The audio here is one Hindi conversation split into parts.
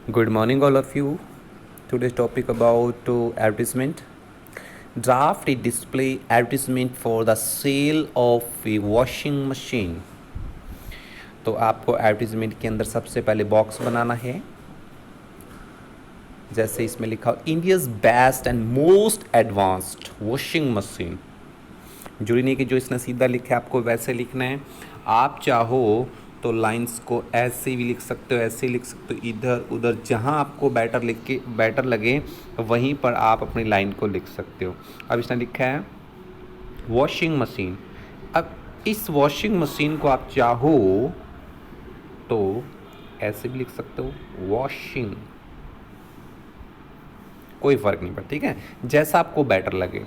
Good morning, all of you. Today's topic about advertisement. Draft a display advertisement for the sale of a washing machine. तो आपको एडवर्टीजमेंट के अंदर सबसे पहले बॉक्स बनाना है। जैसे इसमें लिखा हो India's best and most advanced washing machine. जरूरी नहीं कि जो इसने सीधा लिखा है आपको वैसे लिखना है। आप चाहो तो लाइंस को ऐसे भी लिख सकते हो, ऐसे लिख सकते हो, इधर उधर जहाँ आपको बेटर लगे वहीं पर आप अपनी लाइन को लिख सकते हो। अब इसने लिखा है वॉशिंग मशीन। अब इस वॉशिंग मशीन को आप चाहो तो ऐसे भी लिख सकते हो, वॉशिंग, कोई फ़र्क नहीं पड़ता, ठीक है, जैसा आपको बेटर लगे।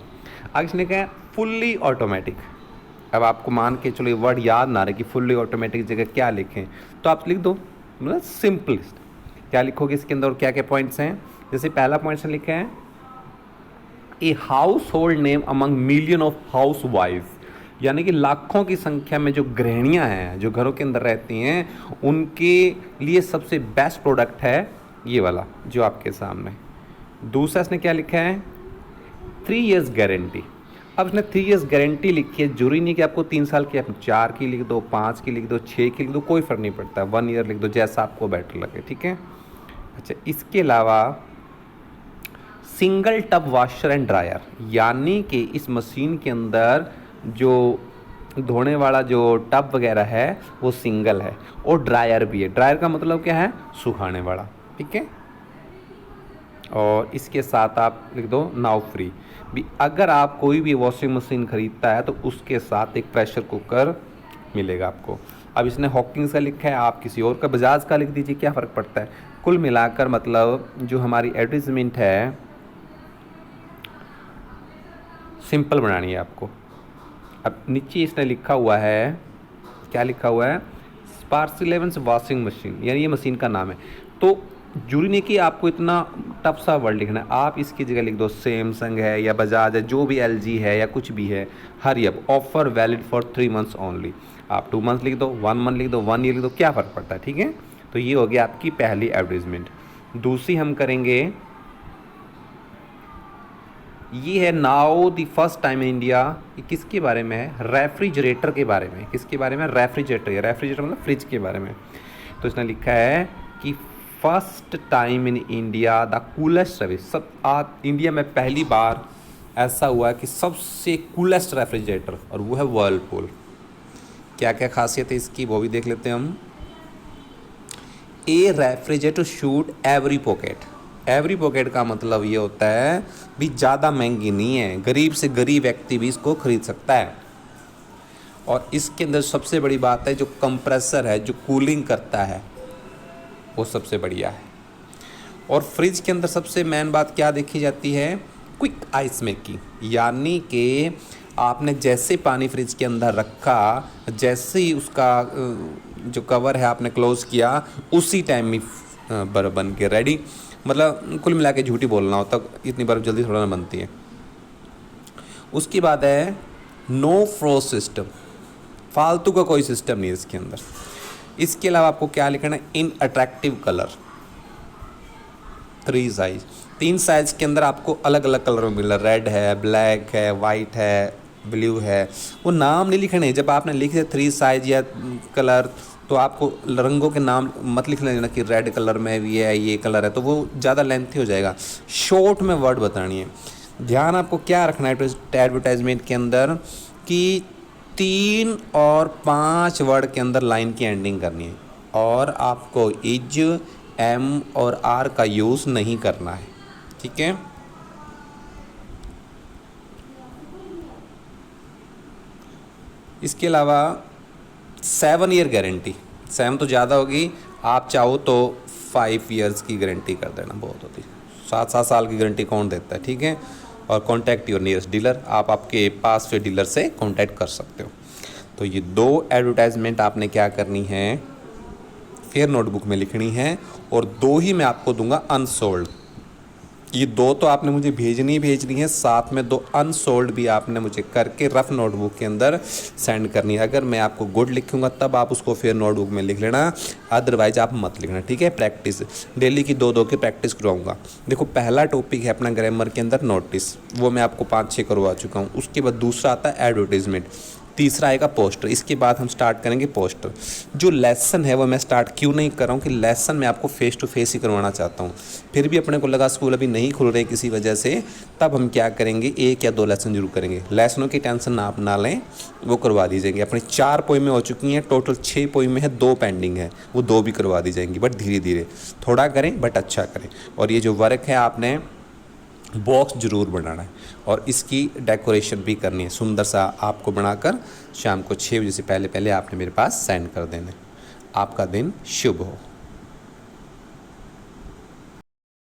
अब इसने कहा फुल्ली ऑटोमेटिक। अब आपको मान के चलो ये वर्ड याद ना रहे कि फुल्ली ऑटोमेटिक जगह क्या लिखें, तो आप लिख दो मतलब सिंपलिस्ट। क्या लिखोगे इसके अंदर और क्या क्या पॉइंट्स हैं? जैसे पहला पॉइंट से लिखा है a house hold name among million of house wife, यानी कि लाखों की संख्या में जो गृहिणियाँ हैं जो घरों के अंदर रहती हैं उनके लिए सबसे बेस्ट प्रोडक्ट है ये वाला जो आपके सामने। दूसरा इसने क्या लिखा है 3 years गारंटी। अब इसने 3 years गारंटी लिखी है, जरूरी नहीं कि आपको 3 साल की, आप 4 की लिख दो, 5 की लिख दो, 6 की लिख दो, कोई फ़र्क नहीं पड़ता, 1 year लिख दो, जैसा आपको बेटर लगे, ठीक है। अच्छा, इसके अलावा single tub washer and dryer, यानी कि इस मशीन के अंदर जो धोने वाला जो टब वगैरह है वो सिंगल है और ड्रायर भी है। ड्रायर का मतलब क्या है? सुखाने वाला, ठीक है। और इसके साथ आप लिख दो नाउ फ्री भी। अगर आप कोई भी वॉशिंग मशीन ख़रीदता है तो उसके साथ एक प्रेशर कुकर मिलेगा आपको। अब इसने हॉकिंग्स का लिखा है, आप किसी और का बजाज का लिख दीजिए, क्या फ़र्क पड़ता है। कुल मिलाकर मतलब जो हमारी एडवर्टीजमेंट है सिंपल बनानी है आपको। अब नीचे इसने लिखा हुआ है, क्या लिखा हुआ है? स्पार्क्स 11 वॉशिंग मशीन, यानी ये मशीन का नाम है। तो जरूरी नहीं कि आपको इतना टफ सा वर्ड लिखना है, आप इसकी जगह लिख दो सैमसंग है या बजाज है, जो भी एलजी है या कुछ भी है, hurry up offer valid for 3 months only. आप 2 months लिख दो, 1 month लिख दो, 1 year लिख दो, क्या फ़र्क पड़ता है, ठीक है। तो ये हो गया आपकी पहली एडवर्टीजमेंट। दूसरी हम करेंगे, ये है now the first time in India. ये किसके बारे में है? रेफ्रिजरेटर के बारे में। किसके बारे में? रेफ्रिजरेटर। रेफ्रिजरेटर मतलब फ्रिज के बारे में। तो इसने लिखा है कि first time in India the coolest service. सब आज इंडिया में पहली बार ऐसा हुआ है कि सबसे कूलेस्ट रेफ्रिजरेटर, और वो है वर्लपूल। क्या क्या खासियत है इसकी वो भी देख लेते हैं हम। A refrigerator suit every pocket. Every pocket का मतलब ये होता है भी ज़्यादा महंगी नहीं है, गरीब से गरीब व्यक्ति भी इसको खरीद सकता है। और इसके अंदर सबसे बड़ी बात है जो कंप्रेसर है जो कूलिंग करता है वो सबसे बढ़िया है। और फ्रिज के अंदर सबसे मेन बात क्या देखी जाती है? क्विक आइस मेकिंग, यानी कि आपने जैसे पानी फ्रिज के अंदर रखा, जैसे ही उसका जो कवर है आपने क्लोज़ किया, उसी टाइम में बर्फ़ बन के रेडी। मतलब कुल मिला के झूठी बोलना होता, इतनी बर्फ़ जल्दी थोड़ा ना बनती है। उसकी बात है नो फ्रोज सिस्टम, फालतू का कोई सिस्टम नहीं है इसके अंदर। इसके अलावा आपको क्या लिखना है? इन अट्रैक्टिव कलर, 3 साइज, 3 साइज के अंदर आपको अलग अलग कलर में मिल रहा है, रेड है, ब्लैक है, वाइट है, ब्लू है। वो नाम नहीं लिखने, जब आपने लिखे 3 साइज या कलर तो आपको रंगों के नाम मत लिख लेना कि रेड कलर में भी है, ये कलर है, तो वो ज़्यादा लेंथी हो जाएगा। शॉर्ट में वर्ड बतानी है। ध्यान आपको क्या रखना है एडवर्टाइजमेंट के अंदर कि 3 और 5 वर्ड के अंदर लाइन की एंडिंग करनी है, और आपको इज, एम और आर का यूज़ नहीं करना है, ठीक है। इसके अलावा 7 year गारंटी, 7 तो ज़्यादा होगी, आप चाहो तो 5 years की गारंटी कर देना, बहुत होती है। 7 साल की गारंटी कौन देता है, ठीक है। और कॉन्टैक्ट योर नियरेस्ट डीलर, आप आपके पास के डीलर से कॉन्टैक्ट कर सकते हो। तो ये 2 एडवर्टाइजमेंट आपने क्या करनी है, फेयर नोटबुक में लिखनी है, और 2 ही मैं आपको दूंगा अनसोल्ड। ये 2 तो आपने मुझे भेजनी ही भेजनी है, साथ में 2 अनसोल्ड भी आपने मुझे करके रफ नोटबुक के अंदर सेंड करनी है। अगर मैं आपको गुड लिखूंगा तब आप उसको फिर नोटबुक में लिख लेना, अदरवाइज आप मत लिखना, ठीक है। प्रैक्टिस डेली की 2-2 की प्रैक्टिस करवाऊंगा। देखो पहला टॉपिक है अपना ग्रामर के अंदर नोटिस, वो मैं आपको 5-6 करवा चुका हूँ। उसके बाद दूसरा आता है एडवर्टीजमेंट, तीसरा आएगा पोस्टर। इसके बाद हम स्टार्ट करेंगे पोस्टर। जो लेसन है वो मैं स्टार्ट क्यों नहीं कर रहा हूँ कि लेसन मैं आपको फेस टू फेस ही करवाना चाहता हूँ। फिर भी अपने को लगा स्कूल अभी नहीं खुल रहे किसी वजह से, तब हम क्या करेंगे 1 या 2 लेसन जरूर करेंगे। लेसनों की टेंशन ना आप ना लें, वो करवा दी जाएंगे। अपनी 4 पोएमें हो चुकी हैं, टोटल 6 पोएमें हैं, 2 पेंडिंग है, वो 2 भी करवा दी जाएंगी। बट धीरे धीरे थोड़ा करें बट अच्छा करें। और ये जो वर्क है आपने बॉक्स ज़रूर बनाना है और इसकी डेकोरेशन भी करनी है, सुंदर सा आपको बनाकर शाम को 6 बजे से पहले पहले आपने मेरे पास सेंड कर देना है। आपका दिन शुभ हो।